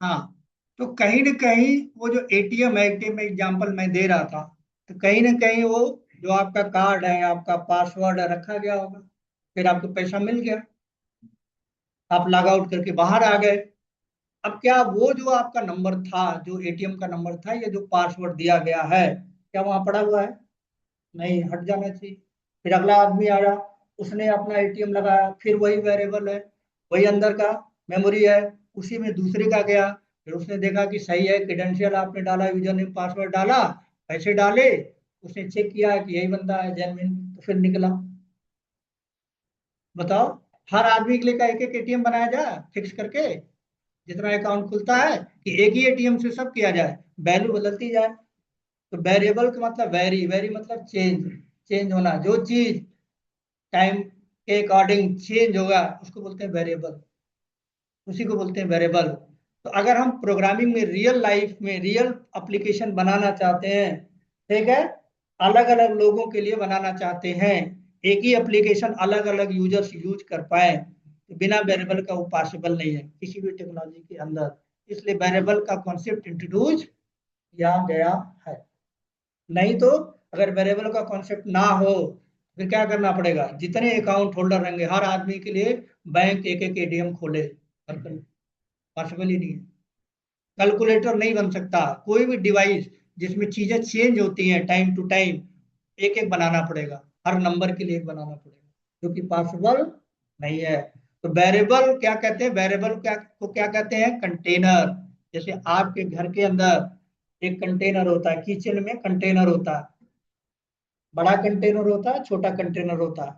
हाँ, तो कहीं ना कहीं वो जो एटीएम एग्जाम्पल मैं दे रहा था, तो कहीं ना कहीं वो जो आपका कार्ड है, आपका पासवर्ड है, रखा गया होगा, फिर आपको पैसा मिल गया, आप लॉग आउट करके बाहर आ गए। अब क्या वो जो आपका नंबर था, जो एटीएम का नंबर था, ये जो पासवर्ड दिया गया है, क्या वहां पड़ा हुआ है? नहीं, हट जाना चाहिए। फिर अगला आदमी आया, उसने अपना एटीएम लगाया, फिर वही वेरिएबल है, वही अंदर का मेमोरी है, उसी में दूसरे का गया, फिर उसने देखा कि सही है, क्रेडेंशियल आपने डाला, यूजर नेम पासवर्ड डाला, पैसे डाले, उसने चेक किया कि यही बंदा है जेनविन, तो फिर निकला। बताओ, हर आदमी के लिए का एक एक एटीएम बनाया जाए फिक्स करके, जितना अकाउंट खुलता है, कि एक ही एटीएम से सब किया जाए, वैल्यू बदलती जाए। तो वेरिएबल का मतलब वेरी, वेरी मतलब चेंज, चेंज होना, जो चीज टाइम के अकॉर्डिंग चेंज होगा उसको बोलते हैं वेरिएबल, उसी को बोलते हैं वेरिएबल। तो अगर हम प्रोग्रामिंग में रियल लाइफ में रियल एप्लीकेशन बनाना चाहते हैं, ठीक है, अलग अलग लोगों के लिए बनाना चाहते हैं, एक ही एप्लीकेशन अलग अलग यूजर्स यूज कर पाए, तो बिना वेरिएबल का वो पॉसिबल नहीं है किसी भी टेक्नोलॉजी के अंदर। इसलिए वेरिएबल का कॉन्सेप्ट इंट्रोड्यूस किया गया है। नहीं तो अगर वेरिएबल का कॉन्सेप्ट ना हो, फिर क्या करना पड़ेगा, जितने अकाउंट होल्डर रहेंगे हर आदमी के लिए बैंक एक एक एटीएम खोले, पॉसिबल ही नहीं है। कैलकुलेटर नहीं बन सकता, कोई भी डिवाइस जिसमें चीजें चेंज होती हैं टाइम टू टाइम, एक एक बनाना पड़ेगा, हर नंबर के लिए एक बनाना पड़ेगा, जो कि पॉसिबल नहीं है। तो वेरिएबल क्या कहते हैं, वेरिएबल क्या को क्या कहते हैं, कंटेनर। जैसे आपके घर के अंदर एक कंटेनर होता है, किचन में कंटेनर होता है, बड़ा कंटेनर होता है, छोटा कंटेनर होता है।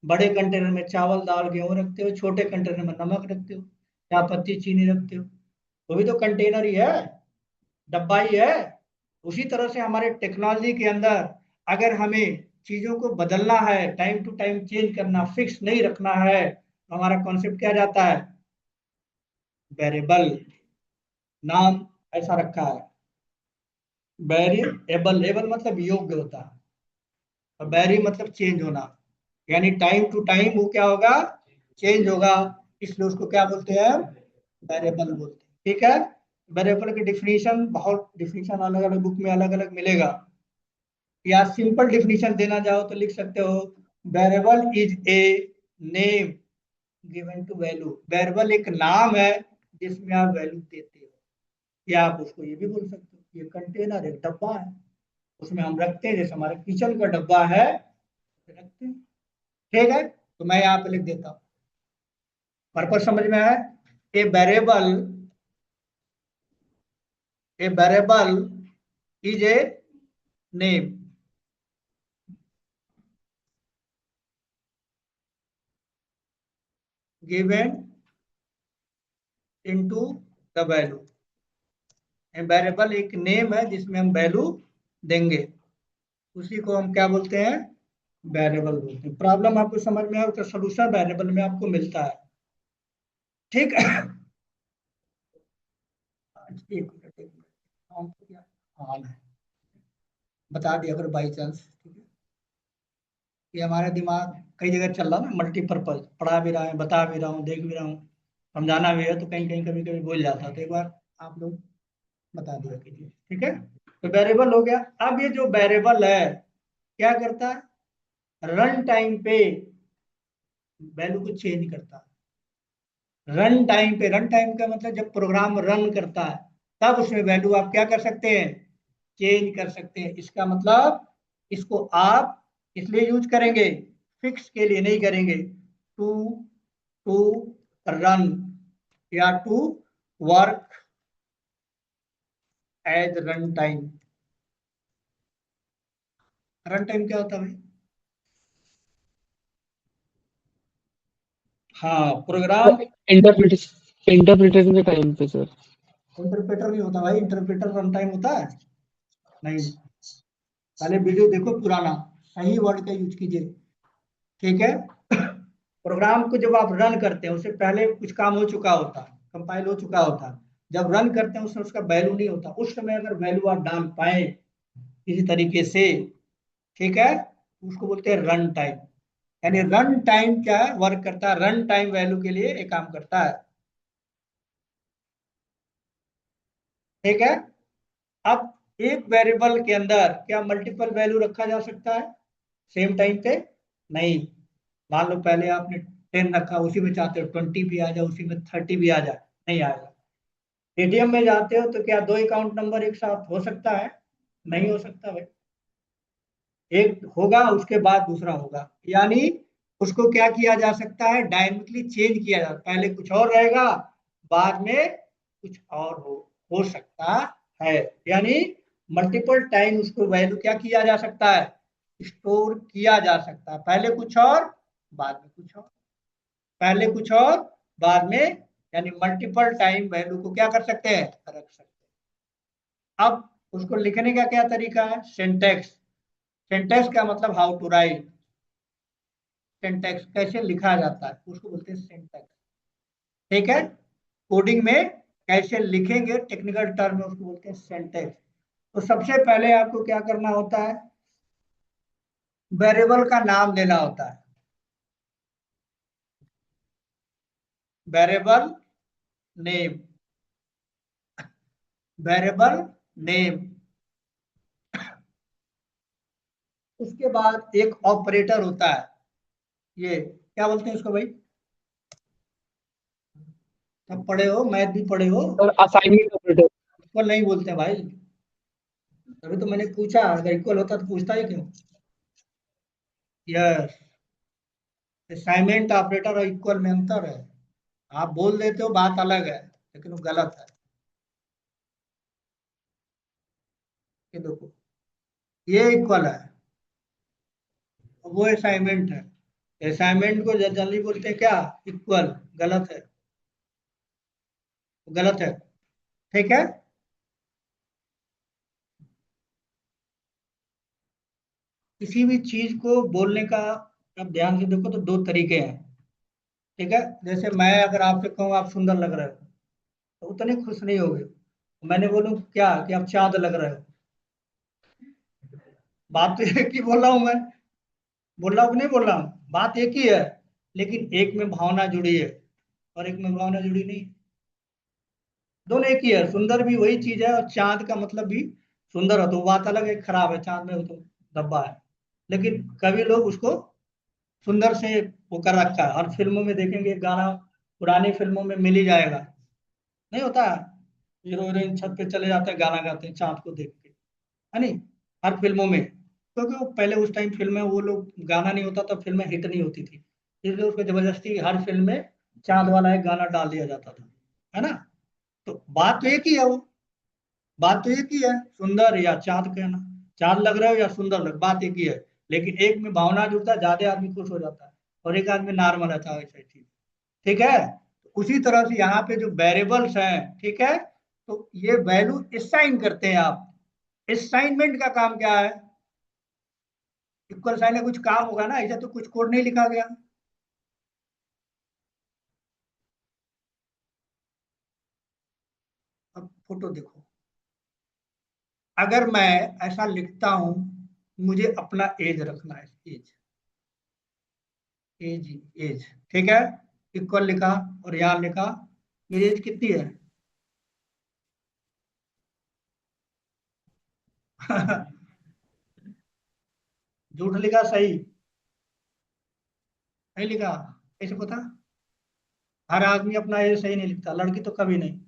बड़े कंटेनर में चावल दाल गेहूं रखते हो, छोटे कंटेनर में नमक रखते हो, चाय पत्ती चीनी रखते हो, वो भी तो कंटेनर ही है, डब्बा ही है। उसी तरह से हमारे टेक्नोलॉजी के अंदर अगर हमें चीजों को बदलना है, टाइम टू टाइम चेंज करना, फिक्स नहीं रखना है, तो हमारा कॉन्सेप्ट क्या जाता है, वेरिएबल। नाम ऐसा रखा है, वेरिएबल, एबल मतलब योग्य होता है, और वेरी मतलब चेंज होना, यानी टाइम टू टाइम वो क्या होगा, चेंज होगा, इसलिए उसको क्या बोलते हैं, वेरिएबल बोलते हैं। ठीक है, वेरिएबल की डिफिनीशन, बहुत डिफिनीशन अलग अलग बुक में अलग अलग मिलेगा, या सिंपल डिफिनीशन देना चाहो तो लिख सकते हो, variable is a name given to value. Variable एक नाम है जिसमें आप वैल्यू देते हो, या आप उसको ये भी बोल सकते हो, ये कंटेनर एक डब्बा है, उसमें हम रखते हैं, जैसे हमारे किचन का डब्बा है, रखते हैं। ठीक है, तो मैं यहाँ पे लिख देता हूँ, पर्पज समझ में आया। A variable, a variable is a name given into the value. Variable एक नेम है जिसमें हम वैल्यू देंगे, उसी को हम क्या बोलते हैं, वेरिएबल बोलते हैं। प्रॉब्लम आपको समझ में आया, उसका सोल्यूशन वेरिएबल में आपको मिलता है। ठीक है, एक मिनट, एक मिनट, काम तो क्या हाल है, बता दिया अगर बाई चांस। ठीक है, ये हमारा दिमाग कई जगह चल रहा है ना, मल्टीपर्पज, पढ़ा भी रहा है, बता भी रहा हूँ, देख भी रहा हूँ, समझाना भी है, तो कहीं कहीं कभी कभी भूल जाता है, तो एक बार आप लोग बता दिया कीजिए। ठीक है, तो वेरिएबल हो गया। अब ये जो वेरिएबल है क्या करता है, रन टाइम पे वैल्यू को चेंज करता है। रन टाइम पे, रन टाइम का मतलब जब प्रोग्राम रन करता है, तब उसमें वैल्यू आप क्या कर सकते हैं, चेंज कर सकते हैं। इसका मतलब इसको आप इसलिए यूज करेंगे, फिक्स के लिए नहीं करेंगे, टू टू रन, या to work as run time. Run time क्या होता है भाई? हाँ, प्रोग्राम। इंटरप्रिटेशन इंटरप्रिटेशन के टाइम पे सर। इंटरप्रेटर नहीं होता भाई, इंटरप्रेटर रन टाइम होता है? नहीं, पहले वीडियो देखो पुराना, सही वर्ड का यूज कीजिए। ठीक है, प्रोग्राम को जब आप रन करते हैं, उससे पहले कुछ काम हो चुका होता है, कंपाइल हो चुका होता है। जब रन करते हैं उसमें उसका वैल्यू नहीं होता, उस समय अगर वैल्यू आप डाल पाए किसी तरीके से, ठीक है, उसको बोलते हैं रन टाइम। यानी रन टाइम क्या है, वर्क करता है, रन टाइम वैल्यू के लिए एक काम करता है। ठीक है। अब एक वेरिएबल के अंदर क्या मल्टीपल वैल्यू रखा जा सकता है सेम टाइम पे? नहीं। मान लो पहले आपने 10 रखा, उसी में चाहते हो 20 भी आ जाए, उसी में 30 भी आ जाए, नहीं आएगा। एटीएम में जाते हो तो क्या दो अकाउंट नंबर एक साथ हो सकता है? नहीं हो सकता भाई। एक होगा उसके बाद दूसरा होगा, यानी उसको क्या किया जा सकता है, डायनेमिकली चेंज किया जा, पहले कुछ और रहेगा, बाद में कुछ और हो सकता है। यानी मल्टीपल टाइम उसको वैल्यू क्या किया जा सकता है, स्टोर किया जा सकता है। पहले कुछ और, बाद में कुछ और, पहले कुछ और, बाद में, यानी मल्टीपल टाइम वैल्यू को क्या कर सकते हैं, रख सकते हैं। अब उसको लिखने का क्या तरीका है, सिंटेक्स। सिंटेक्स का मतलब हाउ टू राइट, सिंटेक्स कैसे लिखा जाता है उसको बोलते हैं सिंटेक्स। ठीक है। कोडिंग में कैसे लिखेंगे टेक्निकल टर्म में उसको बोलते हैं सिंटेक्स। तो सबसे पहले आपको क्या करना होता है, वेरिएबल का नाम देना होता है। Variable name, variable name. उसके बाद एक ऑपरेटर होता है, ये क्या बोलते हैं उसको भाई, सब पढ़े हो, मैथ भी पढ़े हो। Sir assignment operator. इक्वल नहीं बोलते हैं भाई, तभी तो मैंने पूछा, अगर इक्वल होता तो पूछता ही क्यों। यस, असाइनमेंट ऑपरेटर और इक्वल में अंतर है। आप बोल देते हो बात अलग है, लेकिन वो गलत है। ये देखो, ये इक्वल है, वो असाइनमेंट है। असाइनमेंट को जनरली बोलते हैं क्या, इक्वल। गलत है, गलत है। ठीक है। किसी भी चीज को बोलने का, अब ध्यान से देखो तो दो तरीके हैं। ठीक है। जैसे मैं अगर आपसे कहूँ आप सुंदर लग रहे हो, तो उतने खुश नहीं होगे। मैंने बोलूँ क्या कि आप चाँद लग रहे हो, बात तो एक ही बोल रहा हूँ मैं, बोल रहा हूँ कि नहीं बोल रहा हूँ, बात एक ही है। लेकिन एक में भावना जुड़ी है और एक में भावना जुड़ी नहीं। दोनों एक ही है, सुंदर भी वही चीज है और चांद का मतलब भी सुंदर हो, तो बात अलग है, खराब है, चांद में वो तो धब्बा है। लेकिन कभी लोग उसको सुंदर से वो कर रखा है। हर फिल्मों में देखेंगे गाना, पुरानी फिल्मों में मिल ही जाएगा, नहीं होता है, हीरो हीरोइन छत पे चले जाते हैं गाना गाते हैं चांद को देख के, है नहीं, हर फिल्मों में। क्योंकि वो पहले उस टाइम फिल्में वो लोग गाना नहीं होता तो फिल्में हिट नहीं होती थी, इसलिए उसको जबरदस्ती हर फिल्म में चांद वाला एक गाना डाल दिया जाता था, है ना। तो बात तो एक ही है वो, बात तो एक ही है, सुंदर या चांद कहना, चांद लग रहा है या सुंदर लग, बात एक ही है। लेकिन एक में भावना जुड़ता है, ज्यादा आदमी खुश हो जाता है, और एक आदमी नॉर्मल रहता है, ऐसा ठीक। ठीक है। तो उसी तरह से यहाँ पे जो वेरिएबल्स हैं, ठीक है, तो ये वैल्यू असाइन करते हैं आप। असाइनमेंट का काम क्या है, इक्वल साइन का कुछ काम होगा ना, ऐसा तो कुछ कोड नहीं लिखा गया। अब फोटो देखो, अगर मैं ऐसा लिखता हूं, मुझे अपना एज रखना है, एज, एज, एज। ठीक है। इक्वल लिखा और यहाँ लिखा, मेरी एज कितनी है? झूठ लिखा सही, नहीं लिखा, कैसे पता? हर आदमी अपना एज सही नहीं लिखता, लड़की तो कभी नहीं।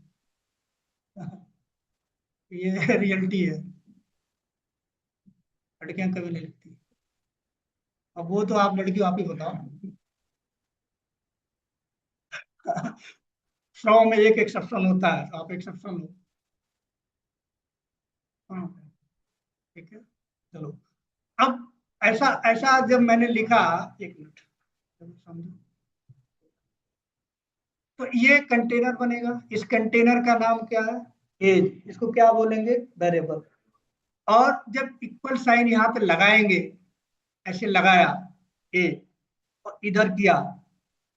ये रियलिटी है, लड़कियां कभी नहीं लिखती। अब वो तो आप लड़की आप ही बताओ। 100 में एक एक्सेप्शन होता है, तो आप एक्सेप्शन हो। हाँ, ठीक है। चलो, अब ऐसा ऐसा जब मैंने लिखा, एक मिनट, चलो समझो। तो ये कंटेनर बनेगा, इस कंटेनर का नाम क्या है, एज। इसको क्या बोलेंगे, वेरिएबल। और जब इक्वल साइन यहाँ पे लगाएंगे, ऐसे लगाया ए, और इधर किया,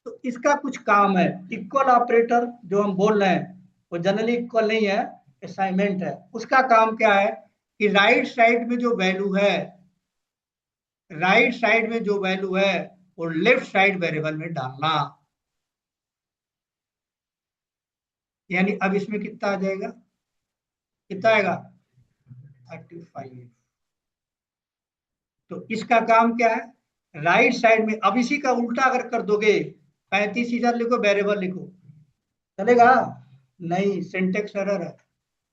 तो इसका कुछ काम है। इक्वल ऑपरेटर जो हम बोल रहे हैं वो जनरली इक्वल नहीं है, असाइनमेंट है। उसका काम क्या है कि राइट साइड में जो वैल्यू है, राइट साइड में जो वैल्यू है वो लेफ्ट साइड वेरिएबल में डालना। यानी अब इसमें कितना आ जाएगा, कितना आएगा 35। तो इसका काम क्या है, राइट साइड में। अब इसी का उल्टा अगर कर दोगे, 35 इधर लिखो, वेरिएबल लिखो, चलेगा? नहीं, सिंटेक्स एरर है।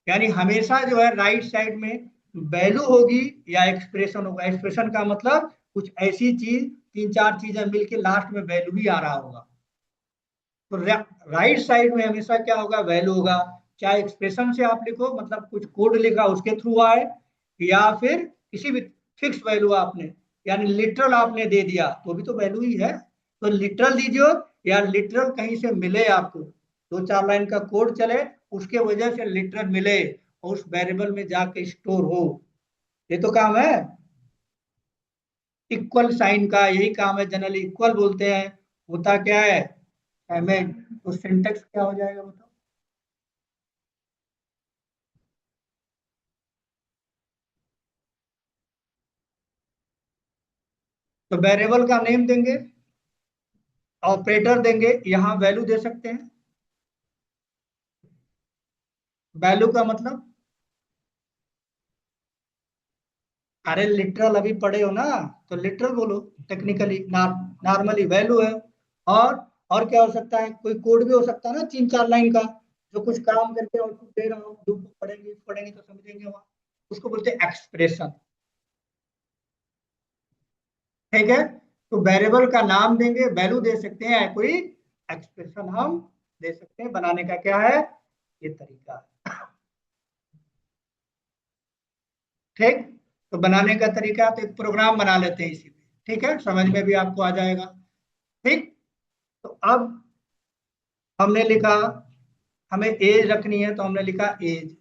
यानी हमेशा जो है राइट साइड में वैल्यू होगी या एक्सप्रेशन होगा। एक्सप्रेशन का मतलब कुछ ऐसी चीज, तीन चार चीजें मिलके लास्ट में वैल्यू ही आ रहा होगा। तो राइट साइड में हमेशा क्या होगा, वैल्यू होगा। चाहे एक्सप्रेशन से आप लिखो, मतलब कुछ कोड लिखा उसके थ्रू आए, या फिर किसी भी फिक्स वैल्यू आपने, यानी लिटरल आपने दे दिया तो भी तो वैल्यू ही है। तो लिटरल दीजिए, या लिटरल कहीं से मिले आपको, दो चार लाइन का कोड चले, उसके वजह से लिटरल मिले और उस वेरिएबल में जाके स्टोर हो, ये तो काम है। इक्वल साइन का यही काम है, जनरली इक्वल बोलते हैं। होता क्या है, हमें तो सिंटेक्स क्या हो जाएगा बताओ? तो वेरिएबल का नेम देंगे, ऑपरेटर देंगे, यहाँ वैल्यू दे सकते हैं। वैल्यू का मतलब, अरे लिटरल अभी पढ़े हो ना, तो लिटरल बोलो। टेक्निकली नॉर्मली वैल्यू है। और और क्या हो सकता है, कोई कोड भी हो सकता है ना, तीन चार लाइन का, जो कुछ काम करके आउटपुट दे रहा हूँ, जो पढ़ेंगे पढ़ेंगे तो समझेंगे वहाँ, उसको बोलते हैं एक्सप्रेशन। ठीक है? तो वेरिएबल का नाम देंगे, वैल्यू दे सकते हैं, कोई एक्सप्रेशन हम दे सकते हैं। बनाने का क्या है, ये तरीका है। ठीक, तो बनाने का तरीका, तो एक प्रोग्राम बना लेते हैं इसी में, ठीक है, समझ में भी आपको आ जाएगा। ठीक, तो अब हमने लिखा, हमें एज रखनी है, तो हमने लिखा एज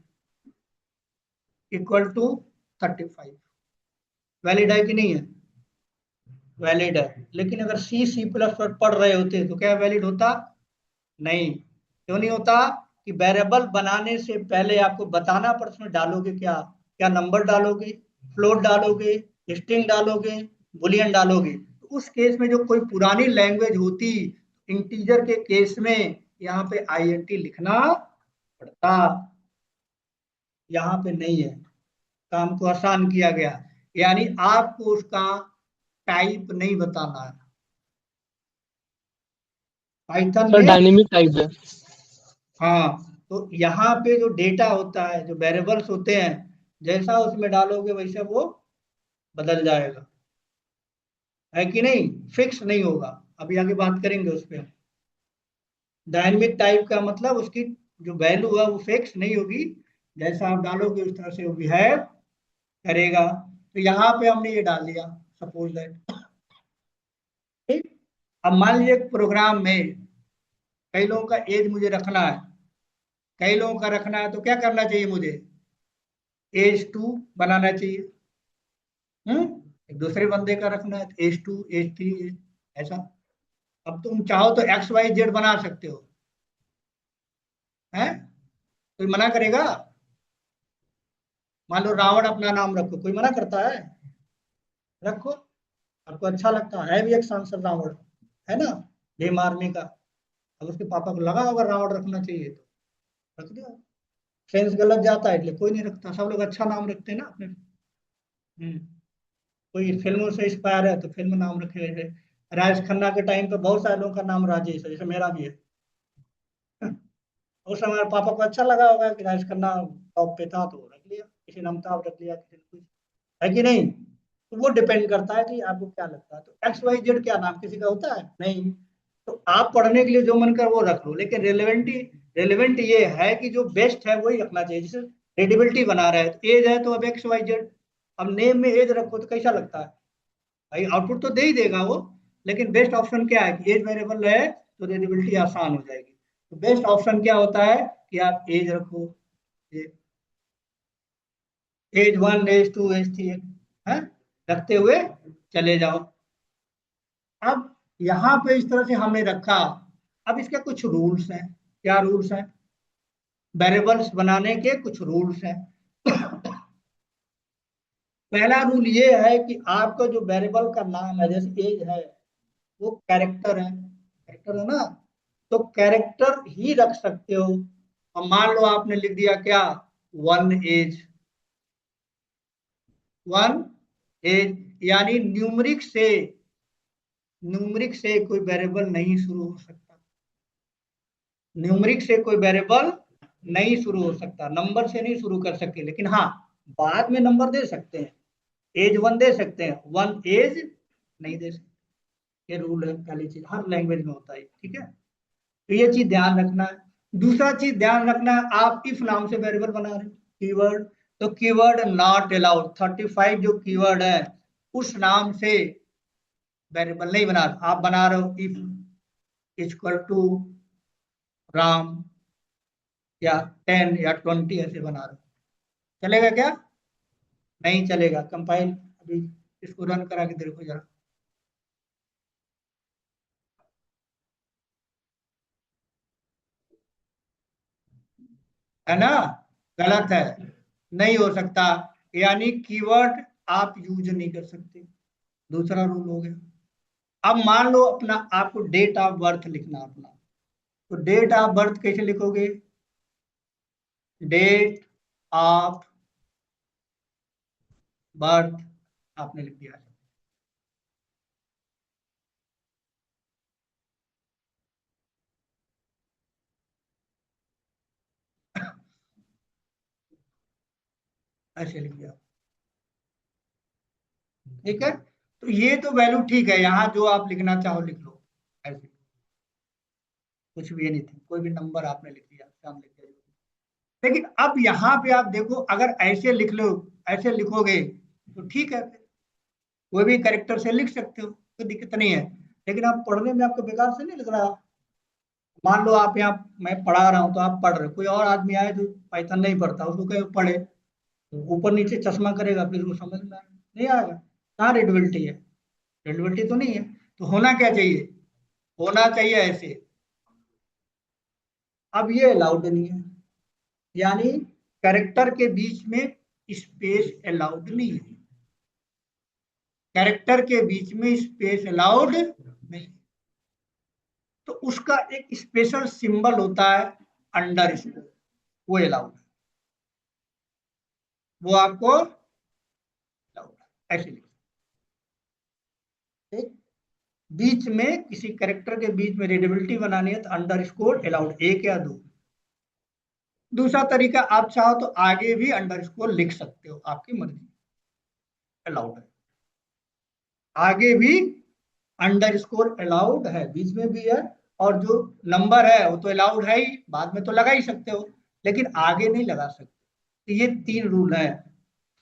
इक्वल टू 35। वैलिड है कि नहीं है? वैलिड है। लेकिन अगर सी सी प्लस पर पढ़ रहे होते तो क्या वैलिड होता? नहीं। क्यों नहीं होता? कि वेरिएबल बनाने से पहले आपको बताना पड़ता, उसमें डालोगे क्या, क्या नंबर डालोगे, फ्लोट डालोगे, स्ट्रिंग डालोगे, बुलियन डालोगे। तो उस केस में जो कोई पुरानी लैंग्वेज होती, इंटीजर के केस में यहाँ पे आईएनटी लिखना पड़ता। यहाँ पे नहीं है, काम को आसान किया गया। यानी आपको उसका टाइप नहीं बताना है पाइथन सर में। डायनेमिक टाइप है। हाँ, तो यहाँ पे जो डेटा होता है, जो वेरिएबल्स होते हैं, जैसा उसमें डालोगे वैसे वो बदल जाएगा, है कि नहीं? फिक्स नहीं होगा। अभी आगे बात करेंगे उस पर। डायनेमिक टाइप का मतलब उसकी जो वैल्यू है वो फिक्स नहीं होगी, जैसा आप डालोगे उस तरह से वो बिहेव करेगा। तो यहाँ पे हमने ये डाल दिया, सपोज दैट। ठीक, अब मान लीजिए प्रोग्राम में कई लोगों का एज मुझे रखना है, कई लोगों का रखना है, तो क्या करना चाहिए मुझे, एज टू बनाना चाहिए। एक दूसरे बंदे का रखना है, एज टू, एज थ्री, ऐसा। अब तुम चाहो तो एक्स वाई जेड बना सकते हो, है? कोई मना करेगा? मान लो रावण अपना नाम रखो, कोई मना करता है? रखो, आपको अच्छा लगता है भी एक सांसद रावण, है ना, भीम आर्मी का। अब उसके पापा को लगा होगा रावण रखना चाहिए, तो रख दिया। सेंस गलत जाता है इसलिए कोई नहीं रखता, सब लोग अच्छा नाम रखते हैं ना अपने। हम्म, कोई फिल्मों से इंस्पायर है तो फिल्म नाम रखे, जैसे राजेश खन्ना के टाइम पे बहुत सारे लोगों का नाम राजेश है, जैसे मेरा भी है। उस समय पापा को अच्छा लगा होगा कि राजेश खन्ना टॉप पे था, तो रख लिया, किसी ने अमिताभ रख लिया, किसी ने कुछ, है कि नहीं? तो वो डिपेंड करता है कि आपको क्या लगता है। तो एक्स वाई जेड क्या नाम किसी का होता है? नहीं। तो आप पढ़ने के लिए जो मन कर वो रख लो, लेकिन रेलिवेंट ये है कि जो बेस्ट है वही रखना चाहिए, जैसे रेडिबिलिटी बना रहा है, तो एज है तो अब एक्स वाई जेड। अब नेम में एज रखो तो कैसा लगता है भाई, आउटपुट तो दे ही देगा वो। लेकिन बेस्ट ऑप्शन क्या है कि एज वेरिएबल है, तो रेडिबिलिटी आसान हो जाएगी। तो बेस्ट ऑप्शन क्या होता है कि आप एज रखो, as one, as two, as three, है, रखते हुए चले जाओ। अब यहाँ पे इस तरह से हमने रखा। अब इसके कुछ रूल्स हैं। क्या रूल्स हैं? वेरिएबल्स बनाने के कुछ रूल्स हैं। पहला रूल ये है कि आपका जो वेरिएबल का नाम है, जैसे एज है, वो कैरेक्टर है, कैरेक्टर है ना, तो कैरेक्टर ही रख सकते हो। अब मान लो आपने लिख दिया क्या, वन एज, वन एज, यानी न्यूमरिक से कोई वेरिएबल नहीं शुरू हो सकता, न्यूमरिक से कोई वेरिएबल नहीं शुरू हो सकता, नंबर से नहीं शुरू कर सकते, लेकिन हाँ बाद में नंबर दे सकते हैं, एज वन दे सकते हैं, वन एज नहीं दे सकते। ये रूल है, पहली चीज हर लैंग्वेज में होता है, ठीक है। तो ये चीज ध्यान रखना है। दूसरा चीज ध्यान रखना है, आप इफ नाम से वेरिएबल बना रहे हो कीवर्ड, तो कीवर्ड नॉट अलाउड, 35 जो कीवर्ड है उस नाम से वेरिएबल नहीं बना रहे, आप बना रहे हो इफ इक्वल टू राम या 10 या 20 ऐसे बना रहे हो, चलेगा क्या? नहीं चलेगा। कंपाइल अभी इसको रन करा के देखो जरा, है ना, गलत है, नहीं हो सकता, यानी कीवर्ड आप यूज नहीं कर सकते, दूसरा रूल हो गया। अब मान लो अपना आपको डेट ऑफ बर्थ लिखना अपना, तो डेट ऑफ बर्थ कैसे लिखोगे? डेट ऑफ बर्थ आपने लिख दिया, ऐसे लिख दिया, ठीक है। तो ये तो वैल्यू ठीक है, यहाँ जो आप लिखना चाहो लिख लो, ऐसे कुछ भी नहीं थी, कोई भी नंबर आपने लिख दिया, सम लिख दिया। लेकिन अब यहाँ पे आप देखो, अगर ऐसे लिख लो, ऐसे लिखोगे तो ठीक है, कोई भी कैरेक्टर से लिख सकते हो, कोई दिक्कत नहीं है। लेकिन आप पढ़ने में आपको बेकार से नहीं लग रहा? मान लो आप यहाँ, मैं पढ़ा रहा हूँ तो आप पढ़ रहे हो, कोई और आदमी आए जो पाइथन नहीं पढ़ता, उसको कहे पढ़े, तो ऊपर नीचे चश्मा करेगा, फिर वो समझ में नहीं आएगा, कहाँ रीडबिलिटी है? रीडबिलिटी तो नहीं है। तो होना क्या चाहिए? होना चाहिए ऐसे। अब ये अलाउड नहीं है, यानी कैरेक्टर के बीच में स्पेस अलाउड नहीं है, कैरेक्टर के बीच में स्पेस अलाउड नहीं। तो उसका एक स्पेशल सिंबल होता है अंडर स्कोर, वो अलाउड है, वो आपको अलाउड है, ऐसे लिखो, ठीक। बीच में किसी कैरेक्टर के बीच में रीडेबिलिटी बनानी है तो अंडर स्कोर अलाउड, एक या दो। दूसरा तरीका, आप चाहो तो आगे भी अंडर स्कोर लिख सकते हो, आपकी मर्जी, अलाउड है, आगे भी अंडर स्कोर अलाउड है, बीच में भी है, और जो नंबर है वो तो अलाउड है ही, बाद में तो लगा ही सकते हो, लेकिन आगे नहीं लगा सकते। तो ये तीन रूल है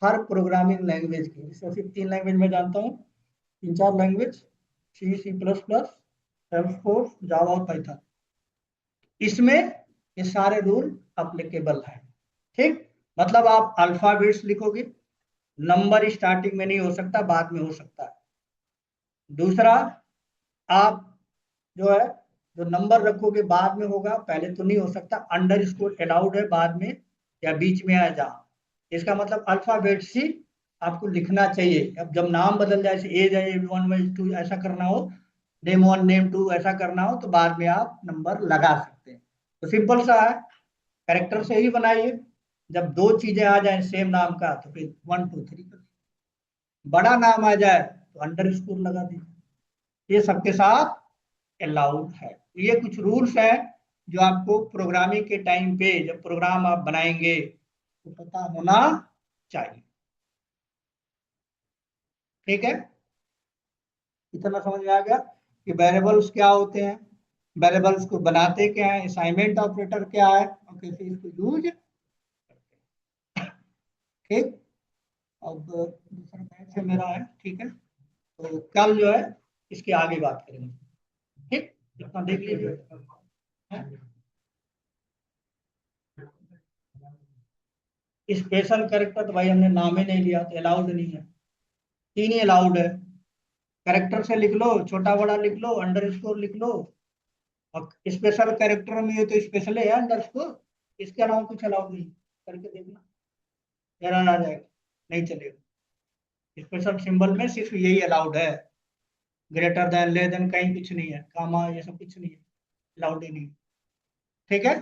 हर प्रोग्रामिंग लैंग्वेज की, जैसे सिर्फ तीन लैंग्वेज में जानता हूँ, तीन चार लैंग्वेज, सी, सी प्लस प्लस, सेल्सफोर्स, जावा और पाइथन, इसमें ये सारे रूल अप्लीकेबल है, ठीक। मतलब आप अल्फाबेट्स लिखोगे, नंबर स्टार्टिंग में नहीं हो सकता, बाद में हो सकता है। दूसरा, आप जो है जो नंबर रखोगे बाद में होगा, पहले तो नहीं हो सकता, अंडर स्कोर अलाउड है बाद में या बीच में आ जा, इसका मतलब अल्फाबेट सी आपको लिखना चाहिए। अब जब नाम बदल जाए, एज है वन एज टू ऐसा करना हो, नेम वन नेम टू ऐसा करना हो, तो बाद में आप नंबर लगा सकते हैं। तो सिंपल सा है, कैरेक्टर से ही बनाइए, जब दो चीजें आ जाए सेम नाम का तो फिर वन टू थ्री कर, बड़ा नाम आ जाए तो अंडर स्कोर लगा दीजिए, ये सबके साथ अलाउड है। ये कुछ रूल्स हैं जो आपको प्रोग्रामिंग के टाइम पे जब प्रोग्राम आप बनाएंगे तो पता होना चाहिए, ठीक है। इतना समझ में आ गया कि वेरिएबल्स क्या होते हैं, वेरिएबल्स को बनाते क्या है, असाइनमेंट ऑपरेटर क्या है, और कैसे इसको यूज, ठीक। अब दूसरा मैच है मेरा है, ठीक है, तो कल जो है इसके आगे बात करेंगे, ठीक। इतना देख लीजिए, स्पेशल कैरेक्टर तो भाई हमने नाम ही नहीं लिया, तो अलाउड नहीं है, तीन ही अलाउड है, कैरेक्टर से लिख लो, छोटा बड़ा लिख लो, अंडर स्कोर लिख लो, और स्पेशल कैरेक्टर में ये तो स्पेशल है अंडर स्कोर, इसके अलावा कुछ अलाउड नहीं, करके देखना, एरर आ जाएगा, नहीं चलेगा। स्पेशल सिंबल में सिर्फ यही अलाउड है, ग्रेटर देन लेस देन कहीं कुछ नहीं है, कामा ये सब कुछ नहीं है, अलाउड ही नहीं, ठीक है।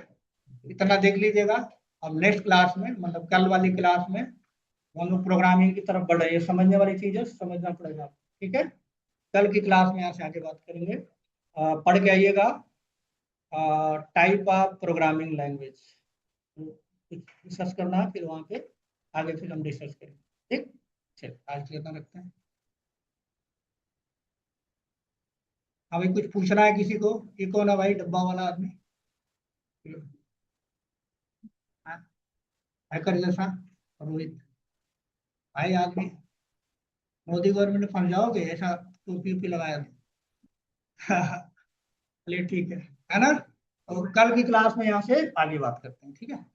इतना देख लीजिएगा, अब नेक्स्ट क्लास में, मतलब कल वाली क्लास में हम लोग प्रोग्रामिंग की तरफ बढ़ रहे हैं। ये समझने वाली चीज है, समझना पड़ेगा, ठीक है। कल की क्लास में यहाँ से आगे बात करेंगे। पढ़ के आइएगा, type of programming language discuss करना है, फिर वहाँ पे आगे फिर हम डिस्कस करेंगे, ठीक। चलिए आज के लिए इतना रखते हैं। हाँ भाई, कुछ पूछना है किसी को? ये कौन है भाई, डब्बा वाला आदमी? हाँ, हैकर जैसा रोहित भाई आदमी। मोदी गवर्नमेंट में फंस जाओगे, ऐसा टोपी वोपी लगाया तो। चलिए ठीक है ना। और कल की क्लास में यहाँ से आगे बात करते हैं, ठीक है।